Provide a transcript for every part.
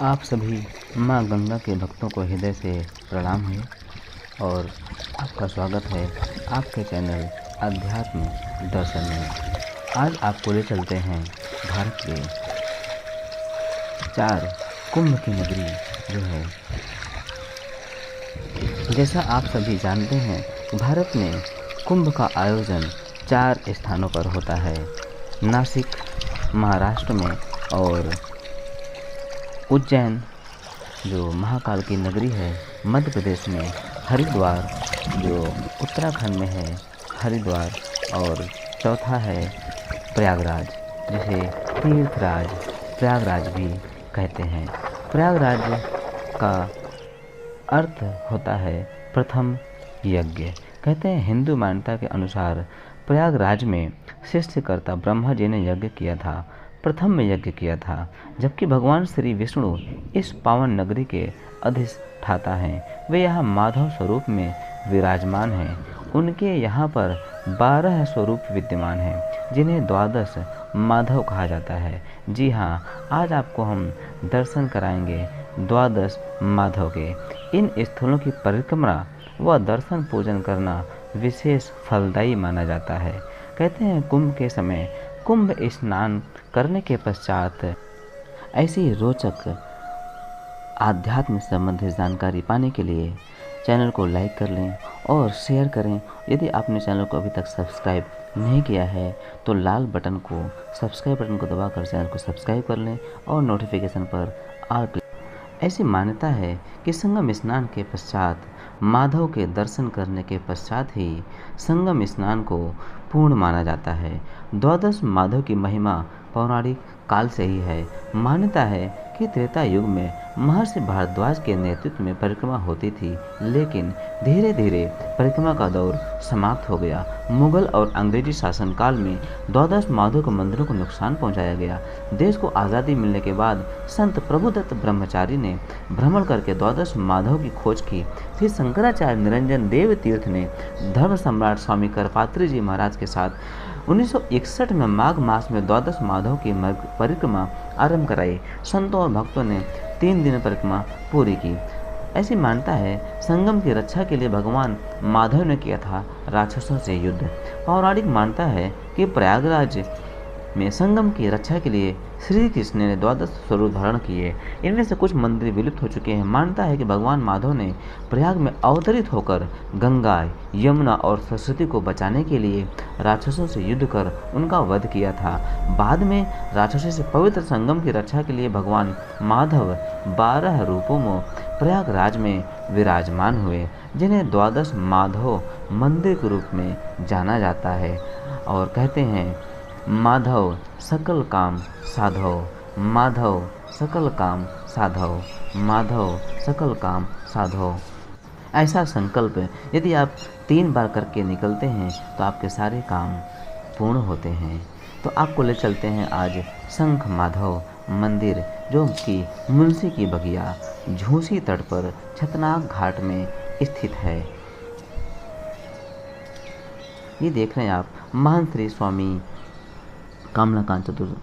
आप सभी माँ गंगा के भक्तों को हृदय से प्रणाम है और आपका स्वागत है आपके चैनल अध्यात्म दर्शन में। आज आपको ले चलते हैं भारत के 4 कुंभ की नगरी जो है। जैसा आप सभी जानते हैं, भारत में कुंभ का आयोजन 4 स्थानों पर होता है। नासिक महाराष्ट्र में और उज्जैन जो महाकाल की नगरी है मध्य प्रदेश में, हरिद्वार जो उत्तराखंड में है हरिद्वार, और चौथा है प्रयागराज जिसे तीर्थराज प्रयागराज भी कहते हैं। प्रयागराज का अर्थ होता है प्रथम यज्ञ। कहते हैं हिंदू मान्यता के अनुसार प्रयागराज में सृष्टिकर्ता ब्रह्मा जी ने यज्ञ किया था, प्रथम में यज्ञ किया था, जबकि भगवान श्री विष्णु इस पावन नगरी के अधिष्ठाता हैं। वे यहाँ माधव स्वरूप में विराजमान हैं। उनके यहाँ पर 12 स्वरूप विद्यमान हैं जिन्हें 12 माधव कहा जाता है। जी हाँ, आज आपको हम दर्शन कराएंगे 12 माधव के। इन स्थलों की परिक्रमा व दर्शन पूजन करना विशेष फलदायी माना जाता है। कहते हैं कुंभ के समय कुंभ स्नान करने के पश्चात ऐसी रोचक आध्यात्म संबंधित जानकारी पाने के लिए चैनल को लाइक कर लें और शेयर करें। यदि आपने चैनल को अभी तक सब्सक्राइब नहीं किया है तो लाल बटन को सब्सक्राइब बटन को दबाकर चैनल को सब्सक्राइब कर लें और नोटिफिकेशन पर ऑल। ऐसी मान्यता है कि संगम स्नान के पश्चात माधव के दर्शन करने के पश्चात ही संगम स्नान को पूर्ण माना जाता है। 12 माधव की महिमा पौराणिक काल से ही है। मान्यता है कि त्रेता युग में महर्षि भारद्वाज के नेतृत्व में परिक्रमा होती थी, लेकिन धीरे धीरे परिक्रमा का दौर समाप्त हो गया। मुगल और अंग्रेजी शासनकाल में 12 माधव के मंदिरों को नुकसान पहुंचाया गया। देश को आज़ादी मिलने के बाद संत प्रभुदत्त ब्रह्मचारी ने भ्रमण करके 12 माधव की खोज की। फिर शंकराचार्य निरंजन देव तीर्थ ने धर्म सम्राट स्वामी करपात्री जी महाराज के साथ 1961 में माघ मास में 12 माधव की परिक्रमा आरंभ कराई। संतों और भक्तों ने 3 दिन परिक्रमा पूरी की। ऐसी मान्यता है संगम की रक्षा के लिए भगवान माधव ने किया था राक्षसों से युद्ध। पौराणिक मान्यता है कि प्रयागराज में संगम की रक्षा के लिए श्री कृष्ण ने 12 स्वरूप धारण किए। इनमें से कुछ मंदिर विलुप्त हो चुके हैं। मान्यता है कि भगवान माधव ने प्रयाग में अवतरित होकर गंगा, यमुना और सरस्वती को बचाने के लिए राक्षसों से युद्ध कर उनका वध किया था। बाद में राक्षसों से पवित्र संगम की रक्षा के लिए भगवान माधव 12 रूपों में प्रयागराज में विराजमान हुए, जिन्हें 12 माधव मंदिर के रूप में जाना जाता है। और कहते हैं माधव सकल काम साधव, माधव सकल काम साधव, माधव सकल काम साधव। ऐसा संकल्प यदि आप 3 बार करके निकलते हैं तो आपके सारे काम पूर्ण होते हैं। तो आपको ले चलते हैं आज शंख माधव मंदिर, जो कि मुंशी की बगिया झूसी तट पर छतनाग घाट में स्थित है। ये देख रहे हैं आप, महान श्री स्वामी कमलाकांत चतुर्थ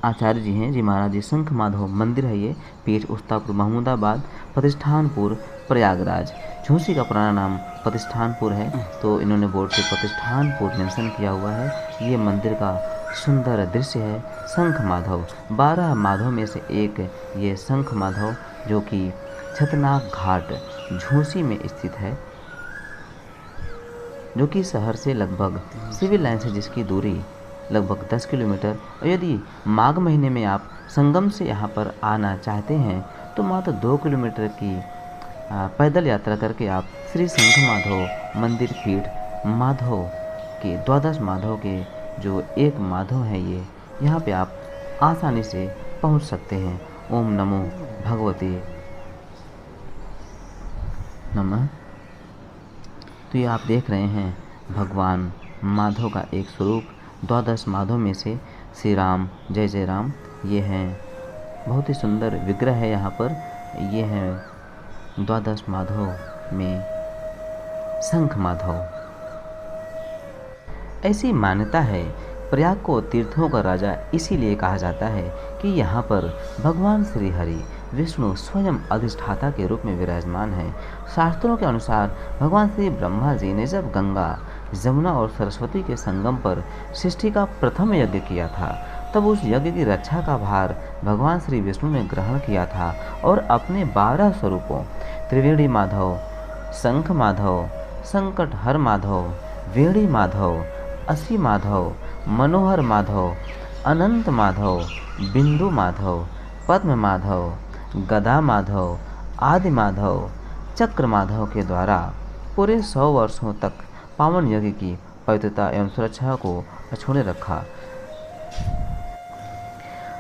आचार्य जी हैं जी महाराज जी। शंख माधव मंदिर है ये, पीठ उस्तापुर महमूदाबाद, प्रतिष्ठानपुर प्रयागराज। झूसी का पुराना नाम प्रतिष्ठानपुर है, तो इन्होंने बोर्ड से प्रतिष्ठानपुर मेंशन किया हुआ है। ये मंदिर का सुंदर दृश्य है। शंख माधव 12 माधव में से एक ये शंख माधव, जो कि छतनाग घाट झूसी में स्थित है, जो कि शहर से लगभग सिविल लाइन से जिसकी दूरी लगभग 10 किलोमीटर। और यदि माघ महीने में आप संगम से यहाँ पर आना चाहते हैं तो मात्र 2 किलोमीटर की पैदल यात्रा करके आप श्री शंख माधव मंदिर पीठ माधव के 12 माधव के जो एक माधव है ये, यहाँ पे आप आसानी से पहुँच सकते हैं। ओम नमो भगवते नमः। तो ये आप देख रहे हैं भगवान माधव का एक स्वरूप। 12 माधव में से श्री राम, जय जय राम, ये हैं। बहुत ही सुंदर विग्रह है यहाँ पर। ये हैं 12 माधव में शंख माधव। ऐसी मान्यता है प्रयाग को तीर्थों का राजा इसीलिए कहा जाता है कि यहाँ पर भगवान श्री हरि विष्णु स्वयं अधिष्ठाता के रूप में विराजमान है। शास्त्रों के अनुसार भगवान श्री ब्रह्मा जी ने जब गंगा, यमुना और सरस्वती के संगम पर सृष्टि का प्रथम यज्ञ किया था, तब उस यज्ञ की रक्षा का भार भगवान श्री विष्णु ने ग्रहण किया था और अपने 12 स्वरूपों त्रिवेणी माधव, शंख माधव, संकट हर माधव, वेणी माधव, असी माधव, मनोहर माधव, अनंत माधव, बिंदु माधव, पद्म माधव, गदा माधव, आदि माधव, चक्र माधव के द्वारा पूरे 100 वर्षों तक पावन यज्ञ की पवित्रता एवं सुरक्षा को अछूते रखा।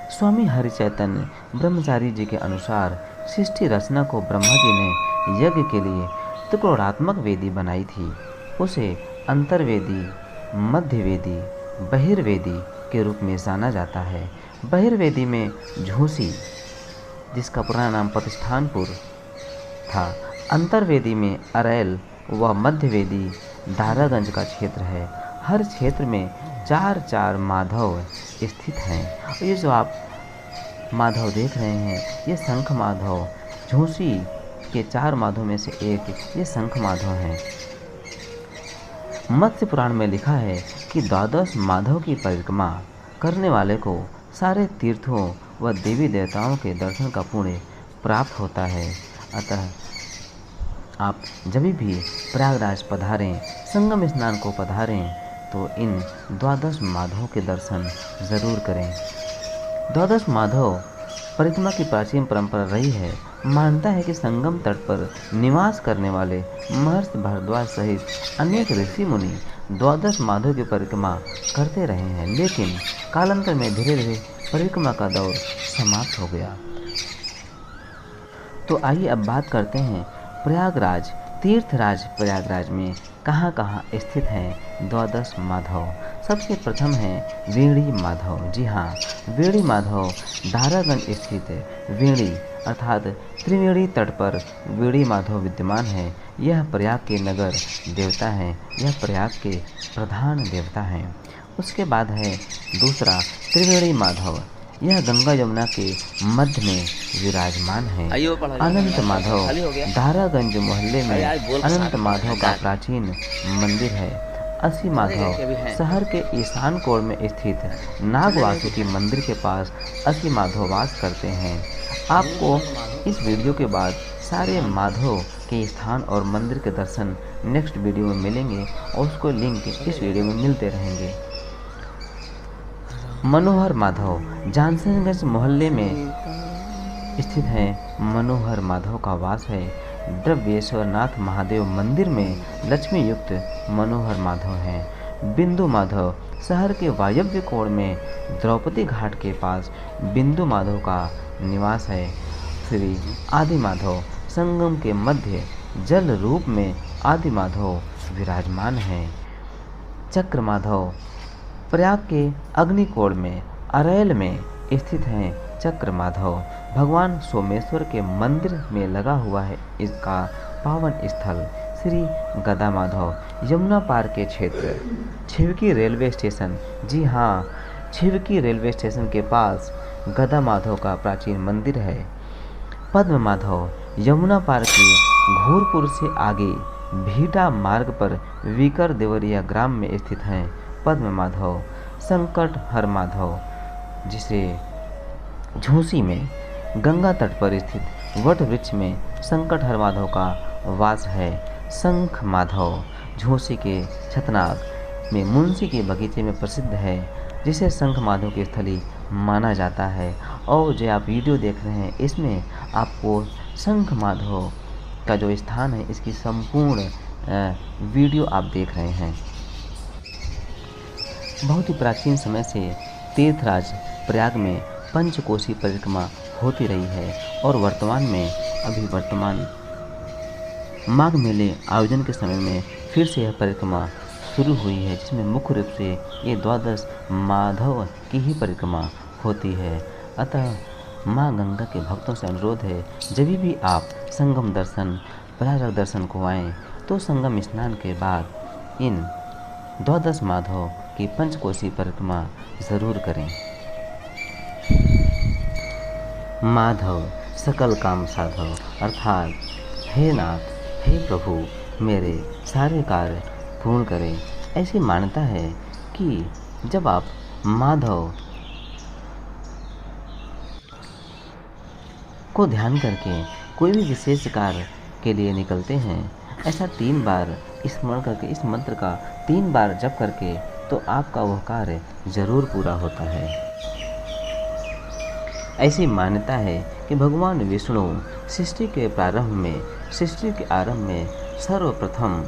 स्वामी हरि चैतन्य ब्रह्मचारी जी के अनुसार सृष्टि रचना को ब्रह्मा जी ने यज्ञ के लिए त्रिकोणात्मक वेदी बनाई थी। उसे अंतर्वेदी, मध्यवेदी, बहिर्वेदी के रूप में जाना जाता है। बहिर्वेदी में झूसी, जिसका पुराना नाम प्रतिष्ठानपुर था, अंतर्वेदी में अरैल व मध्यवेदी दारागंज का क्षेत्र है। हर क्षेत्र में 4-4 माधव स्थित हैं। ये जो आप माधव देख रहे हैं, ये शंख माधव, झूसी के 4 माधव में से एक ये शंख माधव हैं। मत्स्य पुराण में लिखा है कि 12 माधव की परिक्रमा करने वाले को सारे तीर्थों व देवी देवताओं के दर्शन का पुण्य प्राप्त होता है। अतः आप जब भी प्रयागराज पधारें, संगम स्नान को पधारें, तो इन 12 माधवों के दर्शन ज़रूर करें। 12 माधव परिक्रमा की प्राचीन परंपरा रही है। मानता है कि संगम तट पर निवास करने वाले महर्षि भारद्वाज सहित अनेक ऋषि मुनि 12 माधव की परिक्रमा करते रहे हैं, लेकिन कालांतर में धीरे धीरे परिक्रमा का दौर समाप्त हो गया। तो आइए अब बात करते हैं प्रयागराज, तीर्थराज प्रयागराज में कहाँ कहाँ स्थित हैं 12 माधव। सबसे प्रथम है वेणी माधव। जी हाँ, वेणी माधव दारागंज स्थित वेणी अर्थात त्रिवेणी तट पर वेणी माधव विद्यमान है। यह प्रयाग के नगर देवता हैं, यह प्रयाग के प्रधान देवता हैं। उसके बाद है दूसरा त्रिवेणी माधव, यह गंगा यमुना के मध्य में विराजमान है। अनंत माधव दारागंज मोहल्ले में अनंत माधव का प्राचीन मंदिर है। असी माधव शहर के ईशान कोण में स्थित नागवासुकी मंदिर के पास असी माधव वास करते हैं। आपको इस वीडियो के बाद सारे माधव के स्थान और मंदिर के दर्शन नेक्स्ट वीडियो में मिलेंगे और उसको लिंक इस वीडियो में मिलते रहेंगे। मनोहर माधव जानसनगंज मोहल्ले में स्थित है। मनोहर माधव का वास है। द्रव्येश्वर नाथ महादेव मंदिर में लक्ष्मी युक्त मनोहर माधव हैं। बिंदु माधव शहर के वायव्य कोण में द्रौपदी घाट के पास बिंदु माधव का निवास है। श्री आदि माधव संगम के मध्य जल रूप में आदि माधव विराजमान है। चक्र माधव प्रयाग के अग्निकोण में अरैल में स्थित हैं। चक्र माधव भगवान सोमेश्वर के मंदिर में लगा हुआ है इसका पावन स्थल। श्री गदा माधव यमुना पार के क्षेत्र छिवकी रेलवे स्टेशन, जी हाँ, छिवकी रेलवे स्टेशन के पास गदा माधव का प्राचीन मंदिर है। पद्म माधव यमुना पार के घूरपुर से आगे भीटा मार्ग पर विकर देवरिया ग्राम में स्थित हैं। पद्म माधव संकट हर माधव, जिसे झूसी में गंगा तट पर स्थित वट वृक्ष में संकट हर माधव का वास है। शंख माधव झूसी के छतनाग में मुंशी के बगीचे में प्रसिद्ध है, जिसे शंख माधव की स्थली माना जाता है। और जो आप वीडियो देख रहे हैं इसमें आपको शंख माधव का जो स्थान है इसकी संपूर्ण वीडियो आप देख रहे हैं। बहुत ही प्राचीन समय से तीर्थराज प्रयाग में पंचकोशी परिक्रमा होती रही है और वर्तमान में वर्तमान माघ मेले आयोजन के समय में फिर से यह परिक्रमा शुरू हुई है, जिसमें मुख्य रूप से ये 12 माधव की ही परिक्रमा होती है। अतः माँ गंगा के भक्तों से अनुरोध है, जब भी आप संगम दर्शन प्रयागराज दर्शन को आएँ तो संगम स्नान के बाद इन 12 माधव कि पंचकोशी परिक्रमा ज़रूर करें। माधव सकल काम साधव, अर्थात हे नाथ, हे प्रभु, मेरे सारे कार्य पूर्ण करें। ऐसी मान्यता है कि जब आप माधव को ध्यान करके कोई भी विशेष कार्य के लिए निकलते हैं, ऐसा 3 बार स्मरण करके, इस मंत्र का 3 बार जप करके, तो आपका वह कार्य जरूर पूरा होता है। ऐसी मान्यता है कि भगवान विष्णु सृष्टि के आरंभ में सर्वप्रथम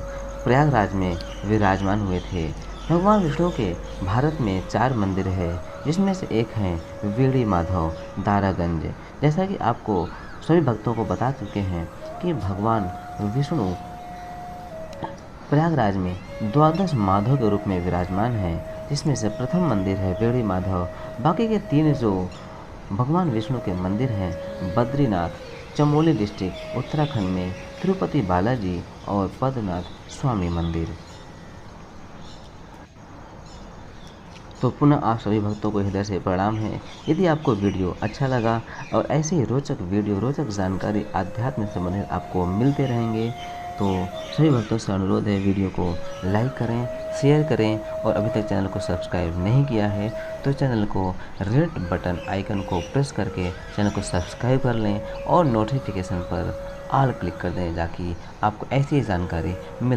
प्रयागराज में विराजमान हुए थे। भगवान विष्णु के भारत में 4 मंदिर है, जिसमें से एक है वेड़ी माधव, दारागंज। जैसा कि आपको सभी भक्तों को बता चुके हैं कि भगवान विष्णु प्रयागराज में 12 माधव के रूप में विराजमान है, जिसमें से प्रथम मंदिर है वेड़ी माधव। बाकी के 3 जो भगवान विष्णु के मंदिर हैं, बद्रीनाथ, चमोली डिस्ट्रिक्ट उत्तराखंड में तिरुपति बालाजी और पद्मनाथ स्वामी मंदिर। तो पुनः आप सभी भक्तों को हृदय से प्रणाम है। यदि आपको वीडियो अच्छा लगा और ऐसे ही रोचक वीडियो, रोचक जानकारी आध्यात्म से संबंधित आपको मिलते रहेंगे, तो सभी भक्तों से अनुरोध है, वीडियो को लाइक करें, शेयर करें और अभी तक चैनल को सब्सक्राइब नहीं किया है तो चैनल को रेड बटन आइकन को प्रेस करके चैनल को सब्सक्राइब कर लें और नोटिफिकेशन पर ऑल क्लिक कर दें, ताकि आपको ऐसी जानकारी मिल